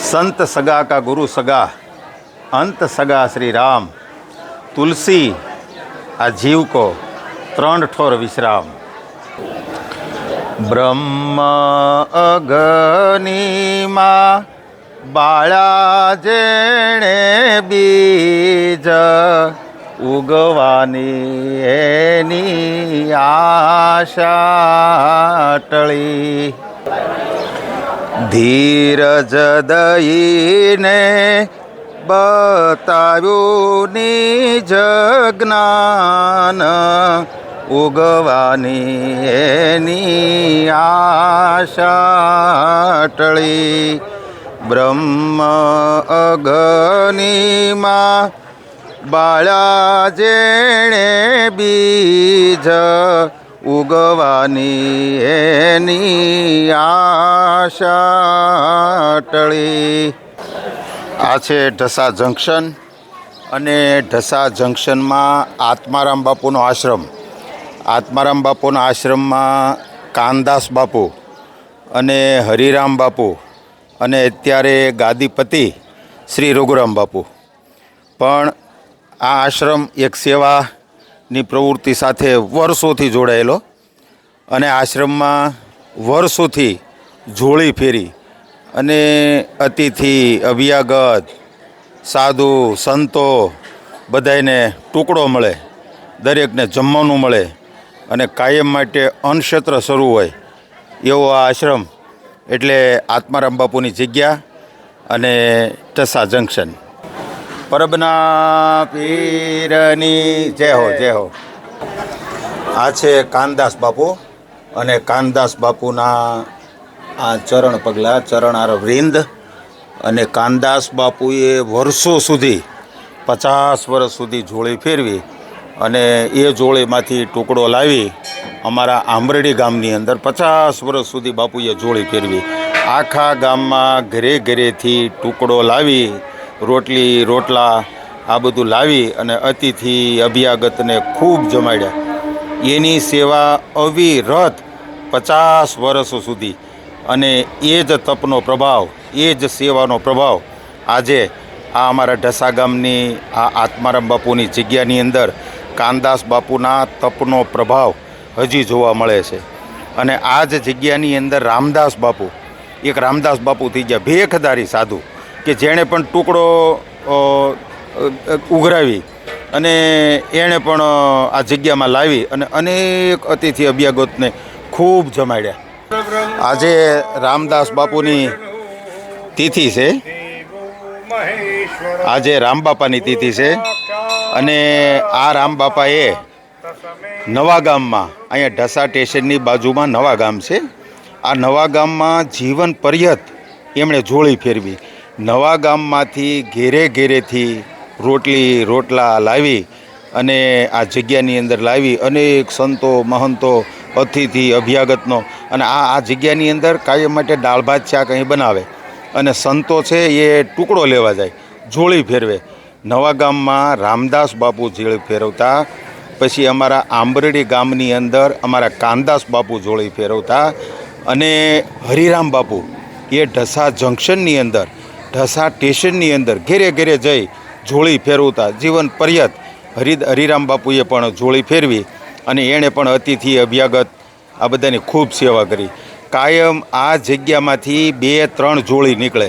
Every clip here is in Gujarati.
संत सगा का गुरु सगा, अंत सगा श्री राम। तुलसी आ जीव को त्रण ठोर विश्राम। ब्रह्म अग्नि मां बाळा जेणे बीज उगवानी एनी आशा टळी। धीरज दईने बताव्યું નિજ જ્ઞાન ઉગવાની એની આશા ટળી। બ્રહ્મ અગ્નિમાં બાળા જેણે બીજ ઉગવાની એની આશા ટળી। આ છે ઢસા જંકશન અને ઢસા જંકશનમાં આત્મારામ બાપુનો આશ્રમ। આત્મારામ બાપુના આશ્રમમાં કાનદાસ બાપુ અને હરિરામ બાપુ અને અત્યારે ગાદીપતિ શ્રી રઘુરામ બાપુ પણ આ આશ્રમ એક સેવાની પ્રવૃત્તિ સાથે વર્ષોથી જોડાયેલો અને આશ્રમમાં વર્ષોથી જોળી ફેરી અને અતિથિ અભ્યાગત સાધુ સંતો બધાને ટુકડો મળે, દરેકને જમવાનું મળે અને કાયમ માટે અન્નક્ષેત્ર શરૂ હોય એવો આ આશ્રમ એટલે આત્મારામ બાપુની જગ્યા અને ઢસા જંકશન। પરબના પીરની જય હો જય હો। આ છે કાનદાસ બાપુ અને કાનદાસ બાપુના આ ચરણ પગલાં, ચરણાર વૃંદ અને કાનદાસ બાપુએ વર્ષો સુધી 50 વર્ષ સુધી જોળી ફેરવી અને એ જોળીમાંથી ટુકડો લાવી અમારા આંબરડી ગામની અંદર 50 વર્ષ સુધી બાપુએ જોળી ફેરવી। આખા ગામમાં ઘરે ઘરેથી ટુકડો લાવી રોટલી રોટલા આ બધું લાવી અને અતિથિ અભ્યાગતને ખૂબ જમાડ્યા। એની સેવા અવિરત 50 વર્ષો સુધી અને એ જ તપનો પ્રભાવ, એ જ સેવાનો પ્રભાવ આજે આ અમારા ઢસા ગામની આ આત્મારામ બાપુની જગ્યાની અંદર કાનદાસ બાપુના તપનો પ્રભાવ હજી જોવા મળે છે। અને આ જ જગ્યાની અંદર રામદાસ બાપુ, એક રામદાસ બાપુ થઈ ગયા ભેખદારી સાધુ કે જેણે પણ ટુકડો ઉઘરાવી અને એણે પણ આ જગ્યામાં લાવી અને અનેક અતિથિ અભ્યાગતને ખૂબ જમાડ્યા। આજે રામદાસ બાપુની તિથિ છે, આજે રામબાપાની તિથિ છે અને આ રામબાપાએ નવા ગામમાં, અહીંયા ઢસા સ્ટેશનની બાજુમાં નવા ગામ છે, આ નવા ગામમાં જીવન પર્યત એમણે જોળી ફેરવી। નવા ગામમાંથી ઘેરે ઘેરેથી રોટલી રોટલા લાવી અને આ જગ્યાની અંદર લાવી અનેક સંતો મહંતો અતિથિ અભ્યાગતનો અને આ જગ્યાની અંદર કાયમ માટે દાળ ભાત શાક અહીં બનાવે અને સંતો છે એ ટુકડો લેવા જાય, જોળી ફેરવે। નવા ગામમાં રામદાસ બાપુ જોળી ફેરવતા, પછી અમારા આંબરડી ગામની અંદર અમારા કાનદાસ બાપુ જોળી ફેરવતા અને હરિરામ બાપુ એ ઢસા જંકશનની અંદર ઢસા સ્ટેશનની અંદર ઘેરે ઘેરે જઈ જોળી ફેરવતા જીવન પર્યત। હરિરામ બાપુએ પણ જોળી ફેરવી અને એણે પણ અતિથિ અભ્યાગત આ બધાની ખૂબ સેવા કરી। કાયમ આ જગ્યામાંથી 2-3 જોળી નીકળે।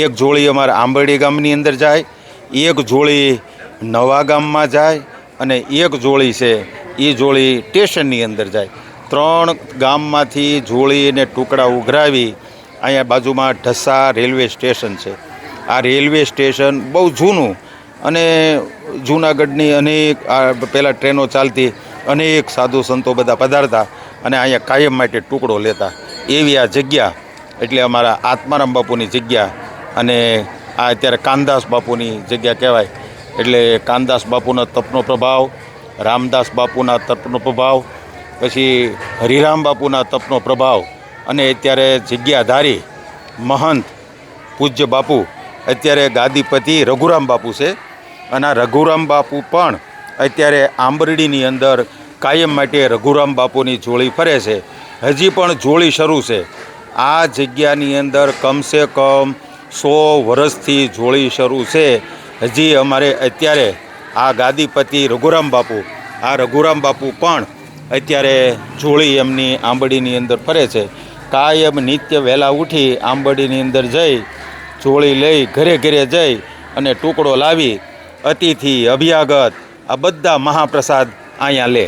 એક જોળી અમારા આંબરડી ગામની અંદર જાય, એક જોળી નવા ગામમાં જાય અને એક જોળી છે એ જોળી સ્ટેશનની અંદર જાય। 3 ગામમાંથી જોળીને ટુકડા ઉઘરાવી અહીંયા બાજુમાં ઢસા રેલવે સ્ટેશન છે। આ રેલવે સ્ટેશન બહુ જૂનું અને જૂનાગઢની અનેક પહેલાં ટ્રેનો ચાલતી, અનેક સાધુ સંતો બધા પધારતા અને અહીંયા કાયમ માટે ટુકડો લેતા એવી આ જગ્યા એટલે અમારા આત્મારામ બાપુની જગ્યા અને આ અત્યારે કાનદાસ બાપુની જગ્યા કહેવાય। એટલે કાનદાસ બાપુના તપનો પ્રભાવ, રામદાસ બાપુના તપનો પ્રભાવ, પછી હરિરામ બાપુના તપનો પ્રભાવ અને અત્યારે જગ્યાધારી મહંત પૂજ્ય બાપુ અત્યારે ગાદીપતિ રઘુરામ બાપુ છે અને આ રઘુરામ બાપુ પણ અત્યારે આંબરડીની અંદર કાયમ માટે રઘુરામ બાપુની જોળી ફરે છે। હજી પણ જોળી શરૂ છે। આ જગ્યાની અંદર કમસે કમ 100 વર્ષથી જોડી શરૂ છે. હજી અમારે અત્યારે આ ગાદીપતિ રઘુરામ બાપુ, આ રઘુરામ બાપુ પણ અત્યારે જોડી એમની આંબડીની અંદર ફરે છે. કાયમ નિત્ય વહેલા ઉઠી આંબડીની અંદર જઈ જોડી લઈ ઘરે ઘરે જઈ અને ટુકડો લાવી અતિથિ અભ્યાગત આ બધા મહાપ્રસાદ અહીંયા લે.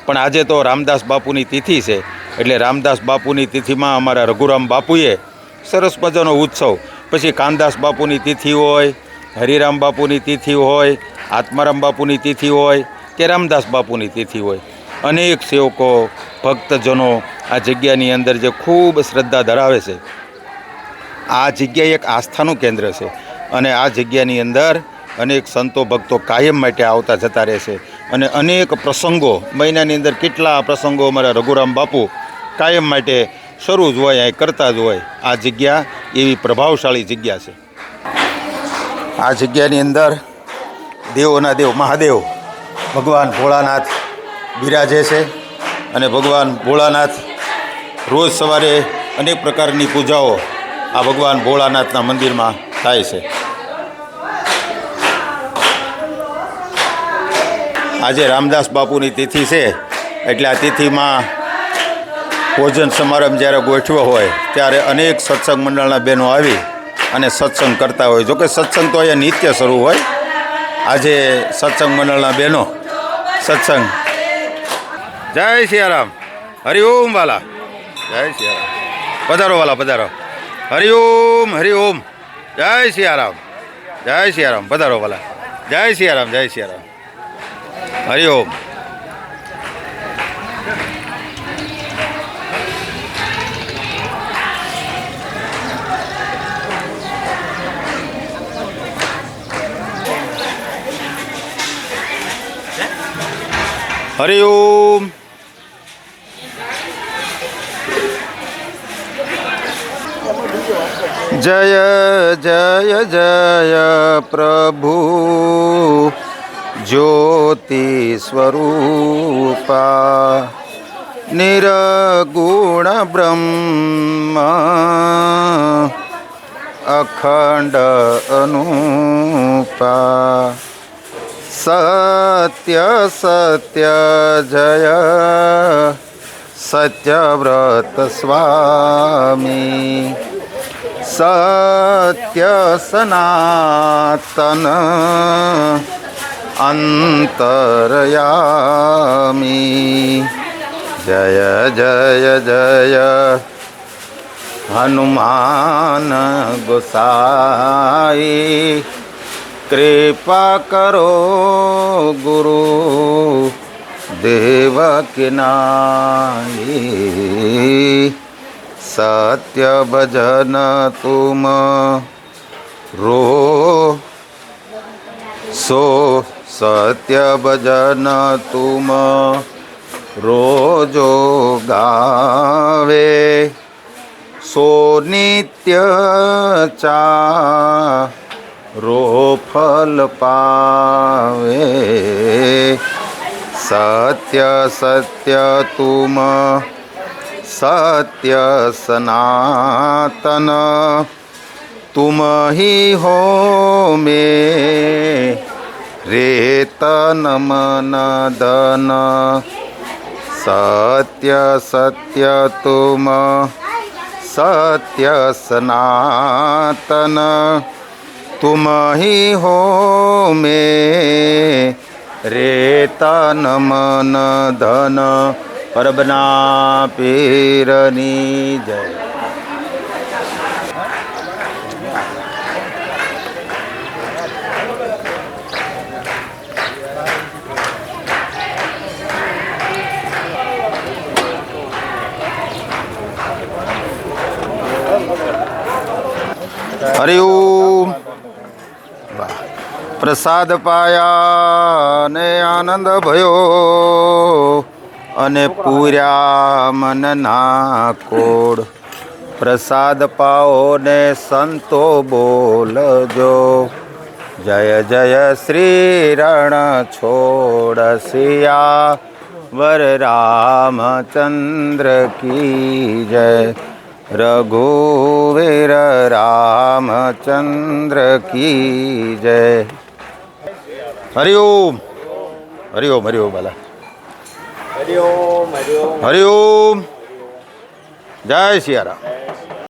પણ આજે તો રામદાસ બાપુની તિથિ છે એટલે રામદાસ બાપુની તિથિમાં અમારા રઘુરામ બાપુએ સરસ મજાનો ઉત્સવ. પછી કાનદાસ બાપુની તિથિ હોય, હરિરામ બાપુની તિથિ હોય, આત્મારામ બાપુની તિથિ હોય કે રામદાસ બાપુની તિથિ હોય, અનેક સેવકો ભક્તજનો આ જગ્યાની અંદર જે ખૂબ શ્રદ્ધા ધરાવે છે. આ જગ્યા એક આસ્થાનું કેન્દ્ર છે અને આ જગ્યાની અંદર અનેક સંતો ભક્તો કાયમ માટે આવતા જતા રહે છે અને અનેક પ્રસંગો મહિનાની અંદર કેટલા પ્રસંગો અમારા રઘુરામ બાપુ કાયમ માટે શરૂ જ હોય, અહીં કરતા જ હોય. આ જગ્યા એવી પ્રભાવશાળી જગ્યા છે. આ જગ્યાની અંદર દેવોના દેવ મહાદેવ ભગવાન ભોળાનાથ બિરાજે છે અને ભગવાન ભોળાનાથ રોજ સવારે અનેક પ્રકારની પૂજાઓ આ ભગવાન ભોળાનાથના મંદિરમાં થાય છે. આજે રામદાસ બાપુની તિથિ છે એટલે આ તિથિમાં ભોજન સમારંભ જ્યારે ગોઠવ્યો હોય ત્યારે અનેક સત્સંગ મંડળના બહેનો આવી અને સત્સંગ કરતા હોય. જોકે સત્સંગ તો અહીંયા નિત્ય શરૂ હોય. આજે સત્સંગ મંડળના બહેનો સત્સંગ. જય સિયારામ, હરિઓમ વાલા, જય સિયારામ, પધારો વાલા પધારો, હરિઓમ હરિઓમ, જય સિયારામ, જય સિયારામ, પધારો વાલા, જય સિયારામ, જય સિયારામ, હરિઓમ. હરિઓમ. જય જય જય પ્રભુ જ્યોતિ સ્વરૂપા નિર્ગુણ બ્રહ્મ અખંડ અનુપા સત્ય સત્ય જય સત્યવ્રત સ્વામી સત્ય સનાતન અંતરયામી. જય જય જય હનુમાન ગોસાઈ કૃપા કરો ગુરુ દેવકીનાઈ. સત્ય ભજન તુમ રો સો સત્ય ભજન તુમ રોજો ગાવે સો નિત્ય ચા રો ફલ પાવે. સત્ય સત્ય તુમ સત્ય સનાતન તુમ હી હો મે રેતન મન દન. સત્ય સત્ય તુમ સત્ય સનાતન તુમ હી હો મે રેતન મન ધન. પરબના પીરની જય. હરિઓમ. પ્રસાદ પાયા ને આનંદ ભયો અને પૂર્યા મનના કોડ. પ્રસાદ પાઓ ને સંતો બોલજો જય જય શ્રી રણ છોડ સિયા વર રામચંદ્ર કી જય. रघुवीर रामचंद्र की जय। हरिओम हरिओम हरिओम बाला हरिओम हरिओम हरिओम जय सियाराम।